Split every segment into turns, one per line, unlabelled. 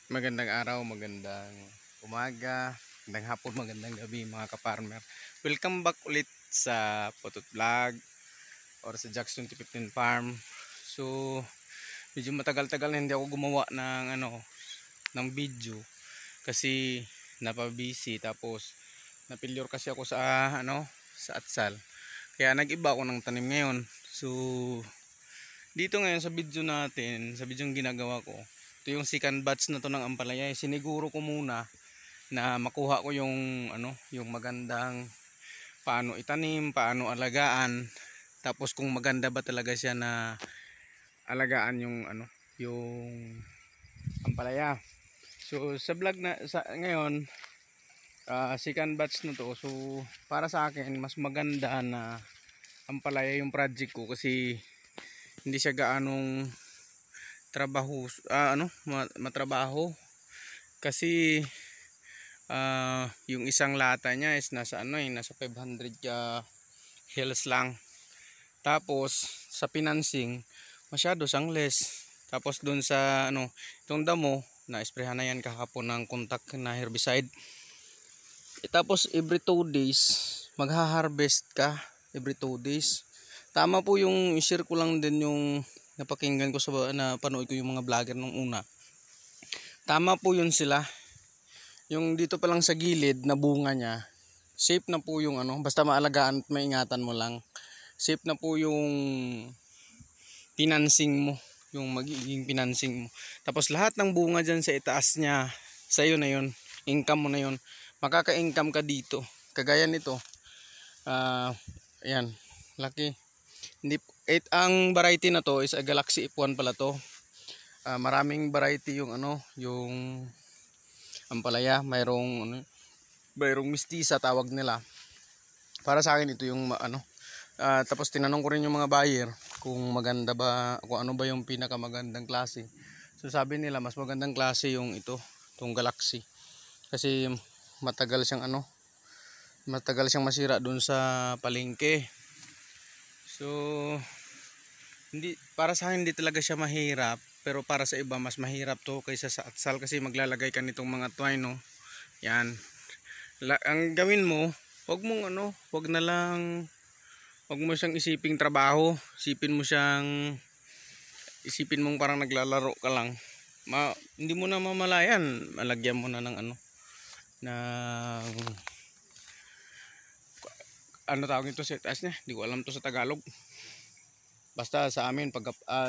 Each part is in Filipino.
Magandang araw, magandang umaga, magandang hapon, magandang gabi mga ka-farmer. Welcome back ulit sa Potot Vlog or sa Jackson 2015 Farm. So, medyo matagal-tagal na hindi ako gumawa ng video kasi napabisi, tapos napilyor kasi ako sa atsal. Kaya nag-iba ako ng tanim ngayon. So, dito ngayon sa video natin, sa video yung ginagawa ko, ito yung second batch na to ng ampalaya. Siniguro ko muna na makuha ko yung magandang paano itanim, paano alagaan, tapos kung maganda ba talaga siya na alagaan yung ampalaya. So sa vlog ngayon, second batch na to. So para sa akin mas maganda na ampalaya yung project ko kasi hindi siya gaanong matrabaho kasi yung isang lata niya is nasa 500 hills lang. Tapos sa financing masyado sang less. Tapos dun sa itong damo na isprehan na yan kahapon ng contact na herbicide. Tapos every 2 days magha-harvest ka, every 2 days. Tama po yung i-share ko lang din yung napakinggan ko napanood ko yung mga vlogger nung una. Tama po yun sila. Yung dito pa lang sa gilid na bunga niya, safe na po yung basta maalagaan at maingatan mo lang. Safe na po yung financing mo, yung magiging financing mo. Tapos lahat ng bunga dyan sa itaas niya, sa'yo na yun, income mo na yun. Makaka-income ka dito. Kagaya nito. Ayan, laki. Ang variety na to is a Galaxy F1 pala to. Maraming variety yung yung ampalaya. Mayroong mistisa tawag nila. Para sa akin ito yung tapos tinanong ko rin yung mga buyer kung maganda ba, kung ano ba yung pinakamagandang klase. So sabi nila mas magandang klase yung itong Galaxy. Kasi matagal siyang masira dun sa palengke. So para sa akin hindi talaga siya mahirap, pero para sa iba mas mahirap to kaysa sa atsal kasi maglalagay ka nitong mga twine, no. Yan. Ang gawin mo, wag mo siyang isiping trabaho, isipin mong parang naglalaro ka lang. Hindi mo na mamalayan, malagyan mo na ng tawag nito sa taas niya, hindi ko alam to sa Tagalog. Basta sa amin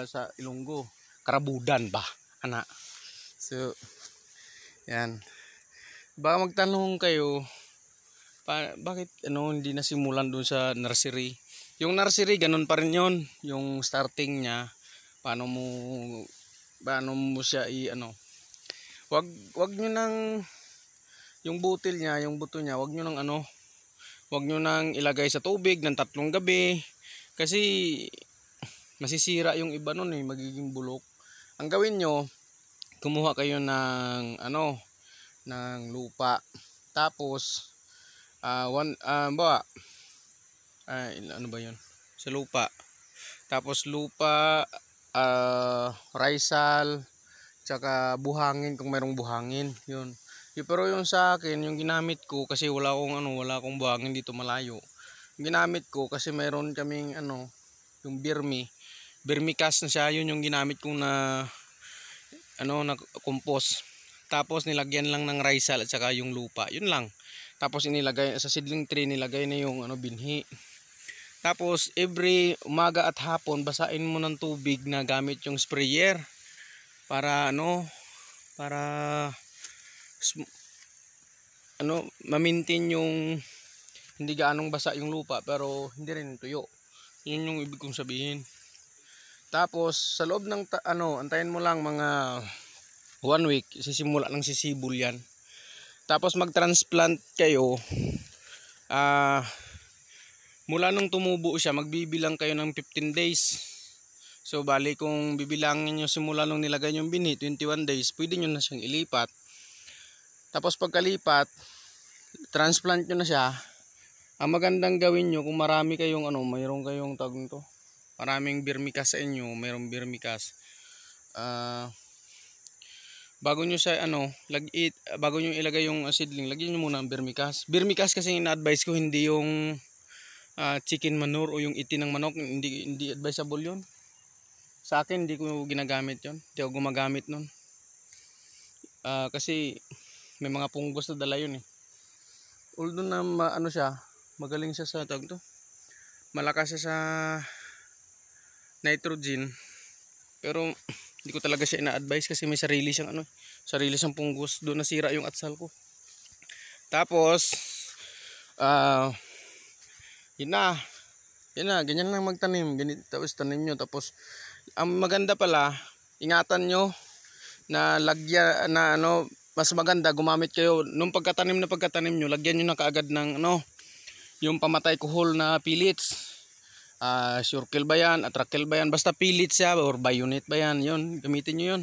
sa Ilonggo, karabudan ba ana. So yan, baka magtanong kayo bakit hindi nasimulan dun sa nursery. Yung nursery ganun pa rin yon, yung starting niya. Paano mo siya wag nyo nang yung butil niya, yung buto niya, wag nyo nang ilagay sa tubig ng 3 gabi kasi masisira yung iba nun, magiging bulok. Ang gawin nyo, kumuha kayo ng ng lupa. Tapos sa lupa. Tapos lupa, risal, tsaka buhangin kung mayroong buhangin, yun. Pero yung sa akin, yung ginamit ko kasi wala akong buhangin dito malayo. Yung ginamit ko kasi mayroon kaming yung vermicast na siya, yun yung ginamit kong na compost. Tapos nilagyan lang ng risal at saka yung lupa, yun lang. Tapos inilagay sa seedling tray, nilagay na yung binhi. Tapos every umaga at hapon basain mo ng tubig na gamit yung sprayer para ma-maintain yung hindi gaanong basa yung lupa pero hindi rin tuyo. Yun yung ibig kong sabihin. Tapos sa loob ng antayin mo lang mga 1 week, sisimula ng sisibol yan. Tapos mag-transplant kayo. Mula nung tumubo siya, magbibilang kayo ng 15 days. So bali kung bibilangin nyo simula nung nilagay yung binhi, 21 days, pwede nyo na siyang ilipat. Tapos pagkalipat, transplant nyo na siya. Ang magandang gawin nyo kung marami kayong mayroon kayong tawag nito, maraming vermicast sa inyo, mayroong vermicast. bago nyo sa bago nyo ilagay yung seedling, lagyan nyo muna ang vermicast. Vermicast kasi ina-advise ko, hindi yung chicken manure o yung itin ng manok, hindi advisable yun. Sa akin hindi ko ginagamit yun, hindi ako gumagamit nun. Kasi may mga punggos na dala yun eh. Although na magaling siya sa tawag to, malakas siya sa nitrogen, pero hindi ko talaga siya ina-advise kasi may sarili siyang punggos. Doon nasira yung atsal ko. Tapos yun na, ganyan lang magtanim. Ganito, tapos tanim nyo. Tapos ang maganda pala, ingatan nyo na lagyan na mas maganda gumamit kayo nung pagkatanim nyo, lagyan nyo na kaagad ng yung pamatay kuhol na pellets. Sure ba yan, Atrakel ba yan, basta pellets siya or Bionit ba yan, yun, gamitin nyo yun.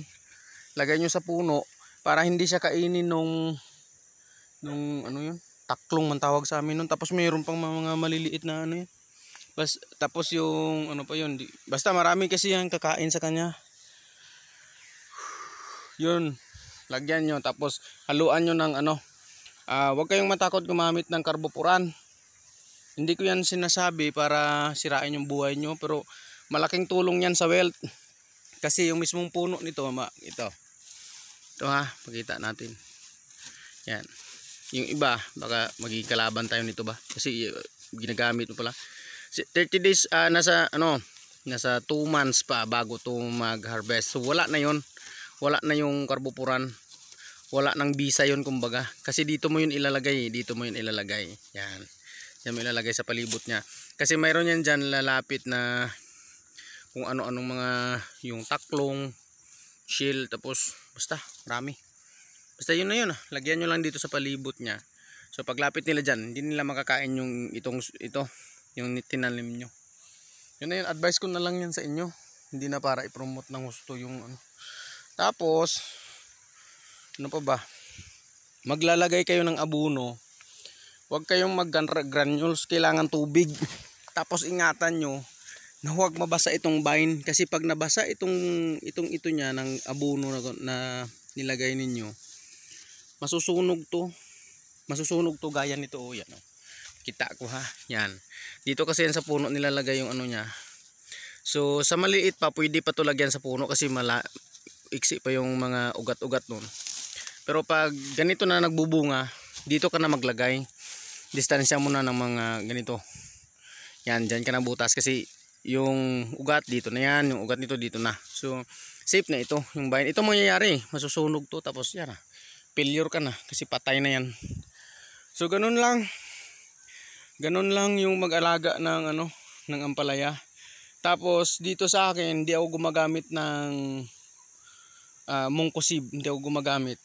Lagay nyo sa puno para hindi siya kainin nung yun, taklong man tawag sa amin nun. Tapos mayroon pang mga maliliit na yun. Tapos yung pa yun, basta marami kasi yan kakain sa kanya. Yun, lagyan nyo. Tapos haluan nyo ng huwag kayong matakot gumamit ng carbopuran. Hindi ko yan sinasabi para sirain yung buhay nyo, pero malaking tulong yan sa wealth. Kasi yung mismong puno nito, ito ha, pakita natin. Yan. Yung iba, baka magiging kalaban tayo nito ba? Kasi ginagamit mo pala. 30 days, nasa 2 months pa bago to mag-harvest. So wala na yon. Wala na yung carbopuran. Wala nang bisa yon kumbaga. Kasi dito mo yun ilalagay. Yan. Yan mo ilalagay sa palibot niya. Kasi mayroon yan dyan lalapit na kung ano-anong mga yung taklong, shield, tapos basta marami. Basta yun na yun. Lagyan nyo lang dito sa palibot niya. So paglapit nila dyan, hindi nila makakain yung yung tinanim nyo. Yun na yun. Advice ko na lang yan sa inyo. Hindi na para i-promote ng gusto yung Tapos, ano pa ba? Maglalagay kayo ng abono. Huwag kayong mag-granules, kailangan tubig. Tapos ingatan nyo na huwag mabasa itong vine. Kasi pag nabasa ito niya ng abono na nilagay ninyo, masusunog to. Masusunog to gaya nito. Yan, kita ko ha. Yan. Dito kasi yan sa puno nilalagay yung niya. So sa maliit pa, pwede pa to lagyan sa puno kasi iksi pa yung mga ugat-ugat nun. Pero pag ganito na nagbubunga, dito ka na maglagay. Distansya muna ng mga ganito. Yan, dyan ka na butas kasi yung ugat dito na yan, yung ugat nito dito na. So safe na ito, yung vine. Ito mangyayari, masusunog to, tapos yan failure ka na kasi patay na yan. So ganun lang yung mag-alaga ng ng ampalaya. Tapos dito sa akin, hindi ako gumagamit ng mungkusib, hindi ako gumagamit.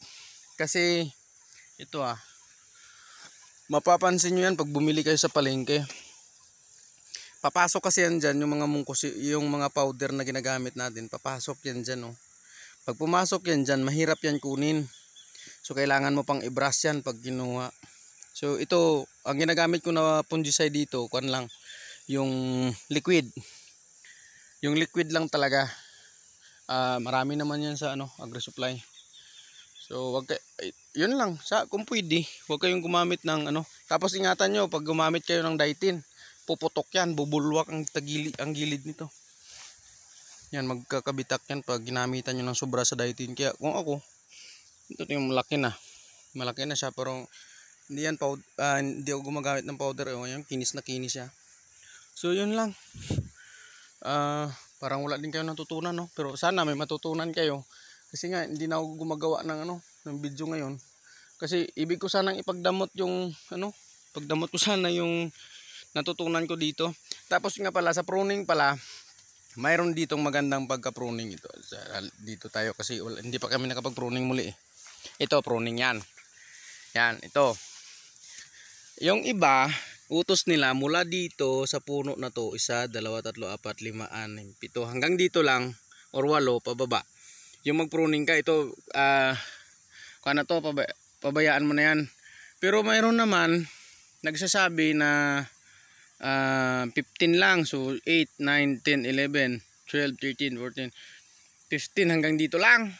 Kasi ito mapapansin nyo yan pag bumili kayo sa palengke. Papasok kasi yan dyan, yung mga mungkusib, yung mga powder na ginagamit natin, papasok yan dyan. Pag pumasok yan dyan, mahirap yan kunin. So kailangan mo pang i-brush yan pag kinuha. So ito, ang ginagamit ko na fungicide dito, yung liquid. Yung liquid lang talaga. Marami naman yan sa AgriSupply. So yun lang, kung pwede, huwag kayong gumamit ng Tapos ingatan nyo, pag gumamit kayo ng Daitin, puputok yan, bubulwak ang gilid nito. Yan, magkakabitak yan pag ginamitan nyo ng sobra sa Daitin. Kaya kung ako, ito yung malaki na siya, pero hindi ako gumagamit ng powder. Yan, kinis na kinis siya. So yun lang. Parang wala din kayo natutunan, pero sana may matutunan kayo. Kasi nga hindi na ako gumagawa ng video ngayon. Kasi ibig ko sanang ipagdamot yung pagdamot ko sana yung natutunan ko dito. Tapos nga pala sa pruning pala, mayroon ditong magandang pagka-pruning ito. Dito tayo kasi hindi pa kami nakapag-pruning muli. Ito pruning yan. Yan, ito. Yung iba, utos nila mula dito sa puno na to, 1, 2, 3, 4, 5, 6, 7 hanggang dito lang or 8 pababa. Yung mag-pruning ka, ito pabayaan mo na yan. Pero mayroon naman nagsasabi na 15 lang. So 8, 9, 10, 11, 12, 13, 14, 15 hanggang dito lang.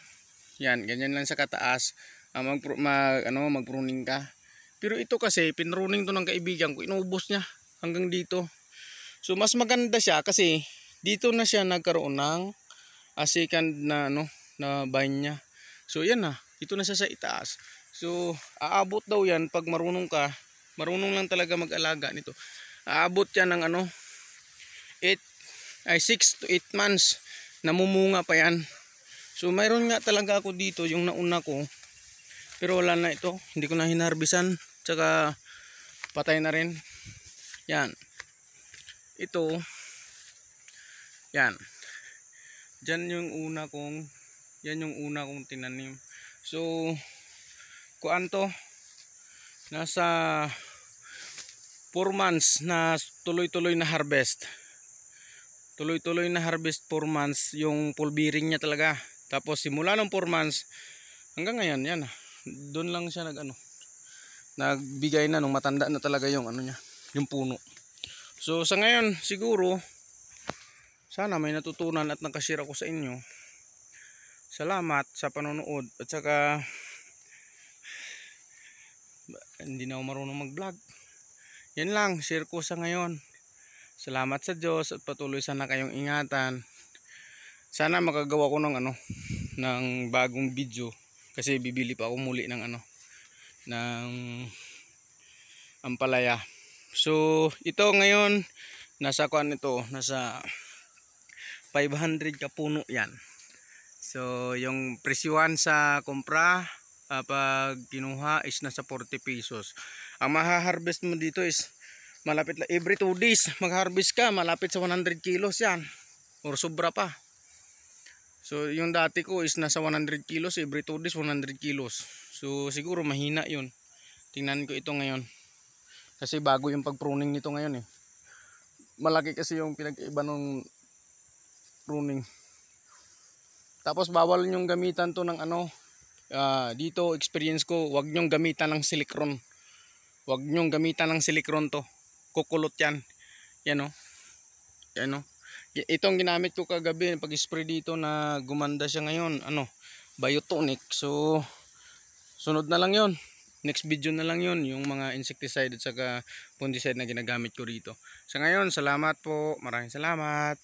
Yan, ganyan lang sa kataas. Mag-pruning ka. Pero ito kasi, pinruning to ng kaibigan ko, inubos niya hanggang dito. So mas maganda siya kasi dito na siya nagkaroon ng second na na vine niya. So yan na, ito na siya sa itaas. So aabot daw yan pag marunong ka, marunong lang talaga mag-alaga nito. Aabot yan ng 6 to 8 months, namumunga pa yan. So mayroon nga talaga ako dito yung nauna ko, pero wala na ito, hindi ko na hinarbisan, tsaka patay na rin. Yan, ito, yan, yan yung una kong tinanim. So kuan to, nasa 4 months na tuloy-tuloy na harvest. Tuloy-tuloy na harvest 4 months yung pulbering niya talaga. Tapos simula ng 4 months hanggang ngayon, yan. Doon lang siya nagbigay na nung matanda na talaga yung niya, yung puno. So sa ngayon siguro sana may natutunan at nakashare ako sa inyo. Salamat sa panonood at saka hindi na ako marunong mag-vlog. Yan lang, share ko sa ngayon. Salamat sa Diyos at patuloy sana kayong ingatan. Sana makagawa ko ng ng bagong video kasi bibili pa ako muli ng ng ampalaya. So ito ngayon nasa nasa 500 ka puno yan. So yung presyuhan sa kompra pag kinuha is nasa 40 pesos. Ang maha-harvest mo dito is malapit lang every 2 days mag-harvest ka, malapit sa 100 kilos yan or sobra pa. So yung dati ko is nasa 100 kilos every 2 days, 100 kilos. So siguro mahina yun. Tingnan ko ito ngayon kasi bago yung pag-pruning nito ngayon malaki kasi yung pinag-iba ng pruning. Tapos bawal nyong gamitan to ng dito experience ko, wag nyong gamitan ng silikron. Wag nyong gamitan ng silikron to. Kukulot yan. Yan Yan Itong ginamit ko kagabi pag-spray dito na gumanda siya ngayon, biotonic. So sunod na lang 'yon. Next video na lang 'yon, yung mga insecticide at saka fungicide na ginagamit ko rito. Sa ngayon, salamat po. Maraming salamat.